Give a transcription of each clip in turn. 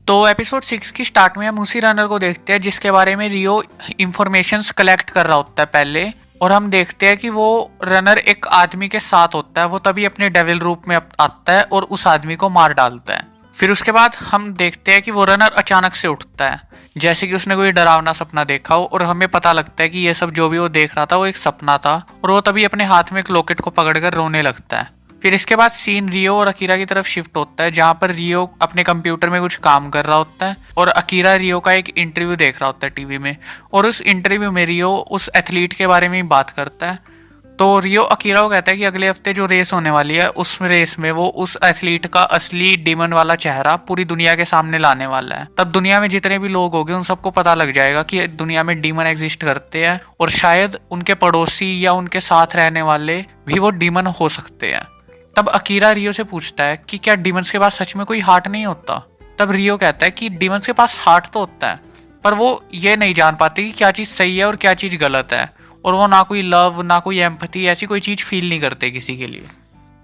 तो एपिसोड 6 की स्टार्ट में हम उसी रनर को देखते हैं जिसके बारे में रियो इंफॉर्मेशंस कलेक्ट कर रहा होता है पहले। और हम देखते हैं कि वो रनर एक आदमी के साथ होता है। वो तभी अपने डेविल रूप में आता है और उस आदमी को मार डालता है। फिर उसके बाद हम देखते हैं कि वो रनर अचानक से उठता है, जैसे कि उसने कोई डरावना सपना देखा हो। और हमें पता लगता है कि ये सब जो भी वो देख रहा था वो एक सपना था। और वो तभी अपने हाथ में एक लॉकेट को पकड़कर रोने लगता है। फिर इसके बाद सीन रियो और अकीरा की तरफ शिफ्ट होता है, जहाँ पर रियो अपने कंप्यूटर में कुछ काम कर रहा होता है और अकीरा रियो का एक इंटरव्यू देख रहा होता है टीवी में। और उस इंटरव्यू में रियो उस एथलीट के बारे में ही बात करता है। तो रियो अकीरा को कहता है कि अगले हफ्ते जो रेस होने वाली है उस रेस में वो उस एथलीट का असली डीमन वाला चेहरा पूरी दुनिया के सामने लाने वाला है। तब दुनिया में जितने भी लोग होंगे उन सबको पता लग जाएगा कि दुनिया में डीमन एग्जिस्ट करते हैं और शायद उनके पड़ोसी या उनके साथ रहने वाले भी वो डीमन हो सकते हैं। तब अकीरा रियो से पूछता है कि क्या डीमंस के पास सच में कोई हार्ट नहीं होता। तब रियो कहता है कि डीमंस के पास हार्ट तो होता है, पर वो ये नहीं जान पाते कि क्या चीज़ सही है और क्या चीज़ गलत है। और वो ना कोई लव ना कोई एम्पैथी ऐसी कोई चीज़ फील नहीं करते किसी के लिए।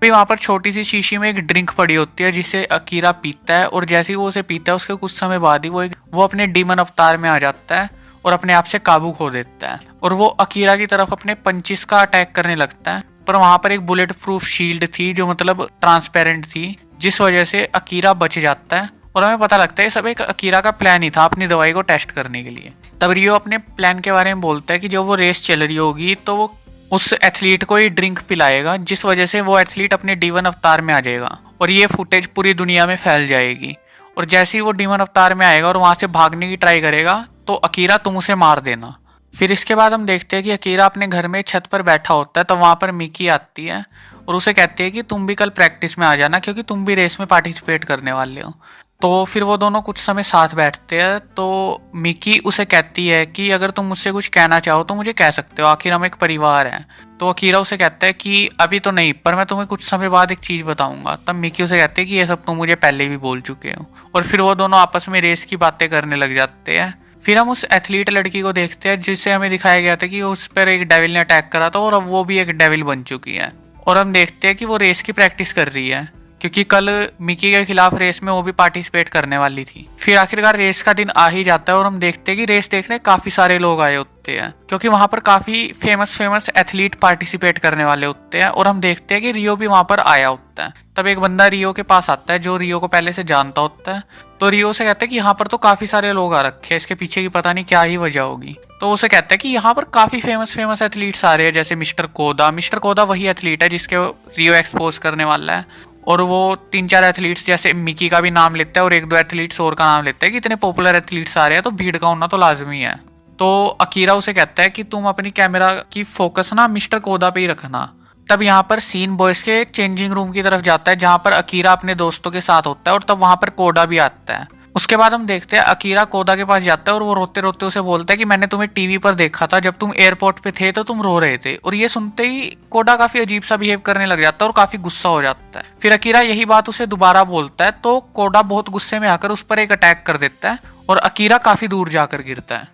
फिर वहाँ पर छोटी सी शीशी में एक ड्रिंक पड़ी होती है जिसे अकीरा पीता है। और जैसे ही वो उसे पीता है उसके कुछ समय बाद ही वो अपने डीमन अवतार में आ जाता है और अपने आप से काबू खो देता है। और वो अकीरा की तरफ अपने पंचिस का अटैक करने लगता है। पर वहां पर एक बुलेट प्रूफ शील्ड थी जो मतलब ट्रांसपेरेंट थी, जिस वजह से अकीरा बच जाता है। और हमें पता लगता है सब एक अकीरा का प्लान ही था अपनी दवाई को टेस्ट करने के लिए। तब रियो अपने प्लान के बारे में बोलता है कि जब वो रेस चल रही होगी तो वो उस एथलीट को ही ड्रिंक पिलाएगा, जिस वजह से वो एथलीट अपने डीवन अवतार में आ जाएगा और ये फुटेज पूरी दुनिया में फैल जाएगी। और जैसे ही वो डीवन अवतार में आएगा और वहां से भागने की ट्राई करेगा तो अकीरा तुम उसे मार देना। फिर इसके बाद हम देखते हैं कि अकीरा अपने घर में छत पर बैठा होता है। तो वहां पर मिकी आती है और उसे कहती है कि तुम भी कल प्रैक्टिस में आ जाना क्योंकि तुम भी रेस में पार्टिसिपेट करने वाले हो। तो फिर वो दोनों कुछ समय साथ बैठते हैं। तो मिकी उसे कहती है कि अगर तुम मुझसे कुछ कहना चाहो तो मुझे कह सकते हो, आखिर हम एक परिवार हैं। तो अकीरा उसे कहता है कि अभी तो नहीं, पर मैं तुम्हें कुछ समय बाद एक चीज़ बताऊंगा। तब मिकी उसे कहते हैं कि ये सब तुम मुझे पहले भी बोल चुके हो। और फिर वो दोनों आपस में रेस की बातें करने लग जाते हैं। फिर हम उस एथलीट लड़की को देखते हैं जिसे हमें दिखाया गया था कि उस पर एक डेविल ने अटैक करा था और अब वो भी एक डेविल बन चुकी है। और हम देखते हैं कि वो रेस की प्रैक्टिस कर रही है क्योंकि कल मिकी के खिलाफ रेस में वो भी पार्टिसिपेट करने वाली थी। फिर आखिरकार रेस का दिन आ ही जाता है और हम देखते हैं कि रेस देखने काफी सारे लोग आए होते हैं क्योंकि वहां पर काफी फेमस एथलीट पार्टिसिपेट करने वाले होते हैं। और हम देखते हैं कि रियो भी वहां पर आया होता है। तब एक बंदा रियो के पास आता है जो रियो को पहले से जानता होता है। तो रियो से कहता है कि यहाँ पर तो काफी सारे लोग आ रखे हैं, इसके पीछे की पता नहीं क्या ही वजह होगी। तो उसे कहता है कि यहाँ पर काफी फेमस एथलीट्स आ रहे हैं, जैसे मिस्टर कोदा वही एथलीट है जिसके रियो एक्सपोज करने वाला है। और वो 3-4 एथलीट्स जैसे मिकी का भी नाम लेता है और 1-2 एथलीट्स और का नाम लेता है कि इतने पॉपुलर एथलीट्स आ रहे हैं तो भीड़ का होना तो लाजमी है। तो अकीरा उसे कहता है कि तुम अपनी कैमरा की फोकस ना मिस्टर कोदा पे ही रखना। तब यहाँ पर सीन बॉयज के चेंजिंग रूम की तरफ जाता है जहाँ पर अकीरा अपने दोस्तों के साथ होता है और तब वहां पर कोडा भी आता है। उसके बाद हम देखते हैं अकीरा कोदा के पास जाता है और वो रोते रोते उसे बोलता है कि मैंने तुम्हें टीवी पर देखा था, जब तुम एयरपोर्ट पे थे तो तुम रो रहे थे। और ये सुनते ही कोडा काफी अजीब सा बिहेव करने लग जाता है और काफी गुस्सा हो जाता है। फिर अकीरा यही बात उसे दोबारा बोलता है तो कोडा बहुत गुस्से में आकर उस पर एक अटैक कर देता है और अकीरा काफी दूर जाकर गिरता है।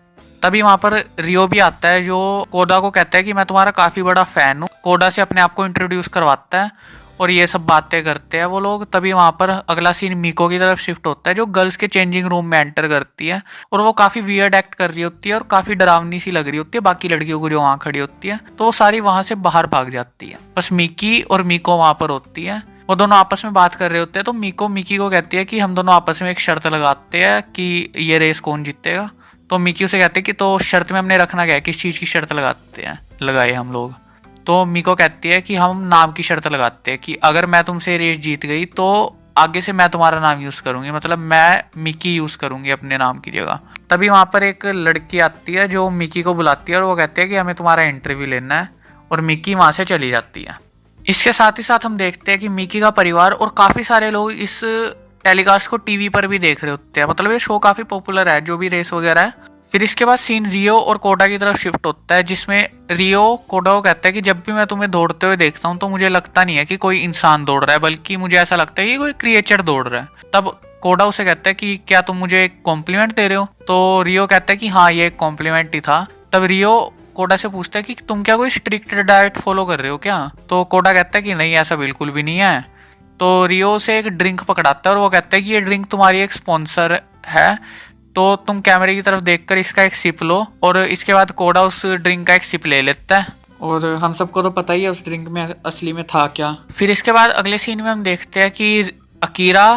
तभी वहां पर रियो भी आता है जो कोडा को कहता है कि मैं तुम्हारा काफी बड़ा फैन हूँ। कोडा से अपने आप को इंट्रोड्यूस करवाता है और ये सब बातें करते हैं वो लोग। तभी वहां पर अगला सीन मिको की तरफ शिफ्ट होता है जो गर्ल्स के चेंजिंग रूम में एंटर करती है और वो काफी वियर्ड एक्ट कर रही होती है और काफी डरावनी सी लग रही होती है बाकी लड़कियों को जो वहां खड़ी होती है। तो वो सारी वहां से बाहर भाग जाती है, बस मिकी और मिको वहां पर होती है। वो दोनों आपस में बात कर रहे होते हैं तो मिको मिकी को कहती है कि हम दोनों आपस में एक शर्त लगाते हैं कि ये रेस कौन जीतेगा। तो मिकी उसे कहते हैं कि तो शर्त में हमने रखना क्या है, किस चीज की शर्त लगाए हम लोग। तो मिको कहती है कि हम नाम की शर्त लगाते हैं कि अगर मैं तुमसे रेस जीत गई तो आगे से मैं तुम्हारा नाम यूज करूंगी, मतलब मैं मिकी यूज करूंगी अपने नाम की जगह। तभी वहां पर एक लड़की आती है जो मिकी को बुलाती है और वो कहती है कि हमें तुम्हारा इंटरव्यू लेना है और मिकी वहां से चली जाती है। इसके साथ ही साथ हम देखते हैं कि मिकी का परिवार और काफी सारे लोग इस टेलीकास्ट को टीवी पर भी देख रहे होते हैं, मतलब ये शो काफी पॉपुलर है जो भी रेस वगैरह है। फिर इसके बाद सीन रियो और कोडा की तरफ शिफ्ट होता है जिसमें रियो कोडा को कहता है कि जब भी मैं तुम्हें दौड़ते हुए देखता हूँ तो मुझे लगता नहीं है कि कोई इंसान दौड़ रहा है, बल्कि मुझे ऐसा लगता है कि कोई क्रिएचर दौड़ रहा है। तब कोडा उसे कहता है कि क्या तुम मुझे एक कॉम्प्लीमेंट दे रहे हो। तो रियो कहता है कि हाँ ये एक कॉम्प्लीमेंट ही था। तब रियो कोडा से पूछता है कि तुम क्या कोई स्ट्रिक्ट डाइट फॉलो कर रहे हो क्या। तो कोडा कहता है कि नहीं ऐसा बिल्कुल भी नहीं है। तो रियो से एक ड्रिंक पकड़ाता है और वो कहता है कि ये ड्रिंक तुम्हारी एक स्पॉन्सर है, तो तुम कैमरे की तरफ देखकर इसका एक सिप लो। और इसके बाद कोडा उस ड्रिंक का एक सिप ले लेता है, और हम सबको तो पता ही है उस ड्रिंक में असली में था क्या। फिर इसके बाद अगले सीन में हम देखते हैं कि अकीरा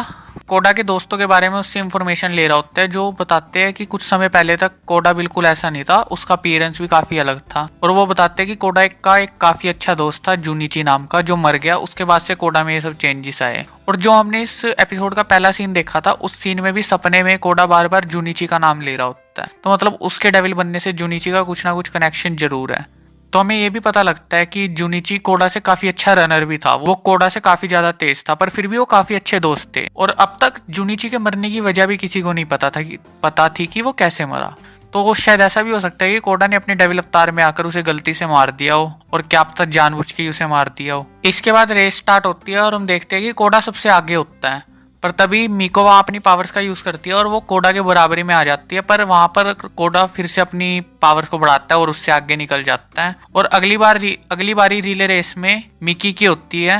कोडा के दोस्तों के बारे में उससे इंफॉर्मेशन ले रहा होता है, जो बताते हैं कि कुछ समय पहले तक कोडा बिल्कुल ऐसा नहीं था, उसका अपीयरेंस भी काफी अलग था। और वो बताते हैं कि कोडा का एक काफी अच्छा दोस्त था जूनिची नाम का, जो मर गया। उसके बाद से कोडा में ये सब चेंजेस आए। और जो हमने इस एपिसोड का पहला सीन देखा था, उस सीन में भी सपने में कोडा बार बार जूनिची का नाम ले रहा होता है, तो मतलब उसके डेविल बनने से जूनिची का कुछ ना कुछ कनेक्शन जरूर है। तो हमें ये भी पता लगता है कि जूनिची कोडा से काफी अच्छा रनर भी था, वो कोडा से काफी ज्यादा तेज था, पर फिर भी वो काफी अच्छे दोस्त थे। और अब तक जूनिची के मरने की वजह भी किसी को नहीं पता थी कि वो कैसे मरा। तो वो शायद ऐसा भी हो सकता है कि कोडा ने अपने डेविल अवतार में आकर उसे गलती से मार दिया हो, और क्या पता जानबूझ के उसे मार दिया हो। इसके बाद रेस स्टार्ट होती है और हम देखते हैं कि कोडा सबसे आगे होता है, पर तभी मिको वहां अपनी पावर्स का यूज करती है और वो कोडा के बराबरी में आ जाती है। पर वहां पर कोडा फिर से अपनी पावर्स को बढ़ाता है और उससे आगे निकल जाता है। और अगली बारी रिले रेस में मिकी की होती है,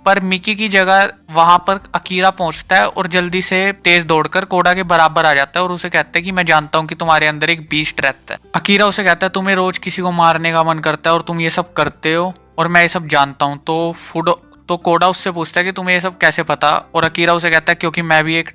पर मिकी की जगह वहां पर अकीरा पहुंचता है और जल्दी से तेज दौड़कर कोडा के बराबर आ जाता है और उसे कहता है कि मैं जानता हूँ कि तुम्हारे अंदर एक बीस्ट रहता है। अकीरा उसे कहता है तुम्हें रोज किसी को मारने का मन करता है और तुम ये सब करते हो, और मैं ये सब जानता हूँ। तो कोडा उससे पूछता है कि तुम्हें ये सब कैसे पता, और अकीरा उसे कहता है क्योंकि मैं भी एक।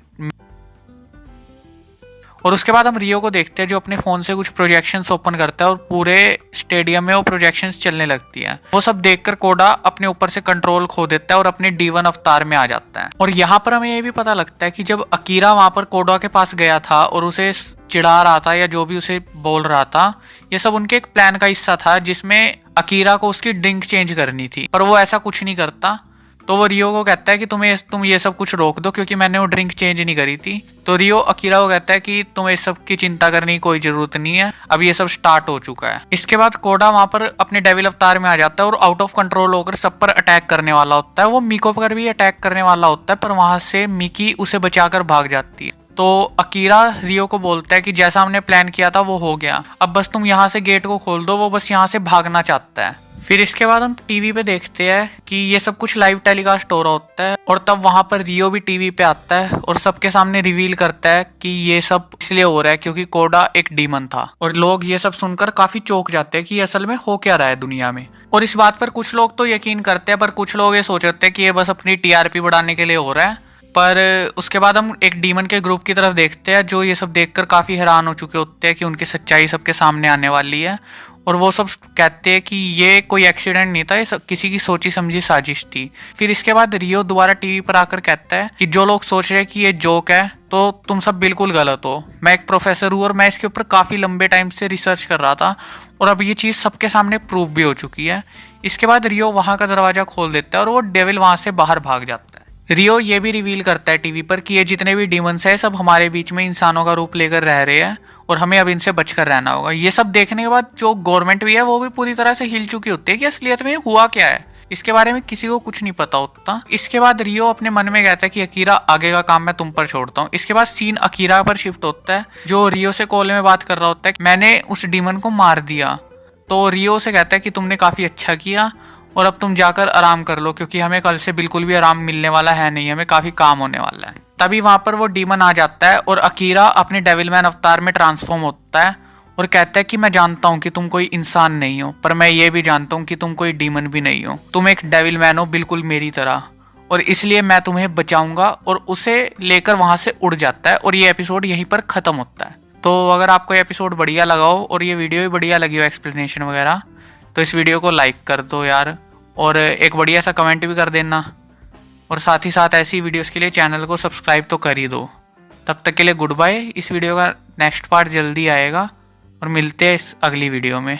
और उसके बाद हम रियो को देखते हैं, जो अपने फोन से कुछ प्रोजेक्शंस ओपन करता है और पूरे स्टेडियम में वो प्रोजेक्शंस चलने लगती है। वो सब देखकर कोडा अपने ऊपर से कंट्रोल खो देता है और अपने D1 अवतार में आ जाता है। और यहाँ पर हमें ये भी पता लगता है कि जब अकीरा वहां पर कोडा के पास गया था और उसे चिढ़ा रहा था या जो भी उसे बोल रहा था, ये सब उनके एक प्लान का हिस्सा था, जिसमें अकीरा को उसकी ड्रिंक चेंज करनी थी। पर वो ऐसा कुछ नहीं करता, तो वो रियो को कहता है कि तुम ये सब कुछ रोक दो, क्योंकि मैंने वो ड्रिंक चेंज नहीं करी थी। तो रियो अकीरा को कहता है कि तुम्हें इस सब की चिंता करने की कोई जरूरत नहीं है, अब ये सब स्टार्ट हो चुका है। इसके बाद कोडा वहां पर अपने डेविल अवतार में आ जाता है और आउट ऑफ कंट्रोल होकर सब पर अटैक करने वाला होता है। वो मिको पर भी अटैक करने वाला होता है, पर वहां से मिकी उसे बचाकर भाग जाती है। तो अकीरा रियो को बोलता है कि जैसा हमने प्लान किया था वो हो गया, अब बस तुम यहाँ से गेट को खोल दो। वो बस यहाँ से भागना चाहता है। फिर इसके बाद हम टीवी पे देखते हैं कि ये सब कुछ लाइव टेलीकास्ट हो रहा होता है, और तब वहां पर रियो भी टीवी पे आता है और सबके सामने रिवील करता है कि ये सब इसलिए हो रहा है क्योंकि कोडा एक डीमन था। और लोग ये सब सुनकर काफी चौंक जाते हैं कि असल में हो क्या रहा है दुनिया में। और इस बात पर कुछ लोग तो यकीन करते हैं, पर कुछ लोग ये सोचते हैं कि ये बस अपनी टीआरपी बढ़ाने के लिए हो रहा है। पर उसके बाद हम एक डीमन के ग्रुप की तरफ देखते हैं, जो ये सब देखकर काफी हैरान हो चुके होते हैं कि उनकी सच्चाई सबके सामने आने वाली है। और वो सब कहते हैं कि ये कोई एक्सीडेंट नहीं था, ये सब किसी की सोची समझी साजिश थी। फिर इसके बाद रियो दोबारा टीवी पर आकर कहता है कि जो लोग सोच रहे हैं कि ये जोक है, तो तुम सब बिल्कुल गलत हो। मैं एक प्रोफेसर हूँ और मैं इसके ऊपर काफी लंबे टाइम से रिसर्च कर रहा था, और अब ये चीज सबके सामने प्रूव भी हो चुकी है। इसके बाद रियो वहां का दरवाजा खोल देता है और वो डेविल वहां से बाहर भाग जाता है। रियो ये भी रिवील करता है टीवी पर कि ये जितने भी डीमंस है सब हमारे बीच में इंसानों का रूप लेकर रह रहे हैं, और हमें अब इनसे बचकर रहना होगा। ये सब देखने के बाद जो गवर्नमेंट भी है वो भी पूरी तरह से हिल चुकी होती है कि असलियत में हुआ क्या है। इसके बारे में किसी को कुछ नहीं पता होता। इसके बाद रियो अपने मन में कहता है कि अकीरा आगे का काम मैं तुम पर छोड़ता हूँ। इसके बाद सीन अकीरा पर शिफ्ट होता है, जो रियो से कॉल में बात कर रहा होता है कि मैंने उस डीमन को मार दिया। तो रियो से कहता है कि तुमने काफी अच्छा किया और अब तुम जाकर आराम कर लो, क्योंकि हमें कल से बिल्कुल भी आराम मिलने वाला है नहीं, हमें काफी काम होने वाला है। तभी वहां पर वो डीमन आ जाता है और अकीरा अपने डेविलमैन अवतार में ट्रांसफॉर्म होता है और कहता है कि मैं जानता हूँ कि तुम कोई इंसान नहीं हो, पर मैं ये भी जानता हूँ कि तुम कोई डीमन भी नहीं हो। तुम एक डेविलमैन हो बिल्कुल मेरी तरह, और इसलिए मैं तुम्हें बचाऊंगा। और उसे लेकर वहां से उड़ जाता है और ये एपिसोड यहीं पर खत्म होता है। तो अगर आपको ये एपिसोड बढ़िया लगा हो और ये वीडियो भी बढ़िया लगी हो एक्सप्लेनेशन वगैरह, तो इस वीडियो को लाइक कर दो यार, और एक बढ़िया सा कमेंट भी कर देना, और साथ ही साथ ऐसी वीडियोस के लिए चैनल को सब्सक्राइब तो कर ही दो। तब तक के लिए गुड बाय। इस वीडियो का नेक्स्ट पार्ट जल्दी आएगा और मिलते हैं इस अगली वीडियो में।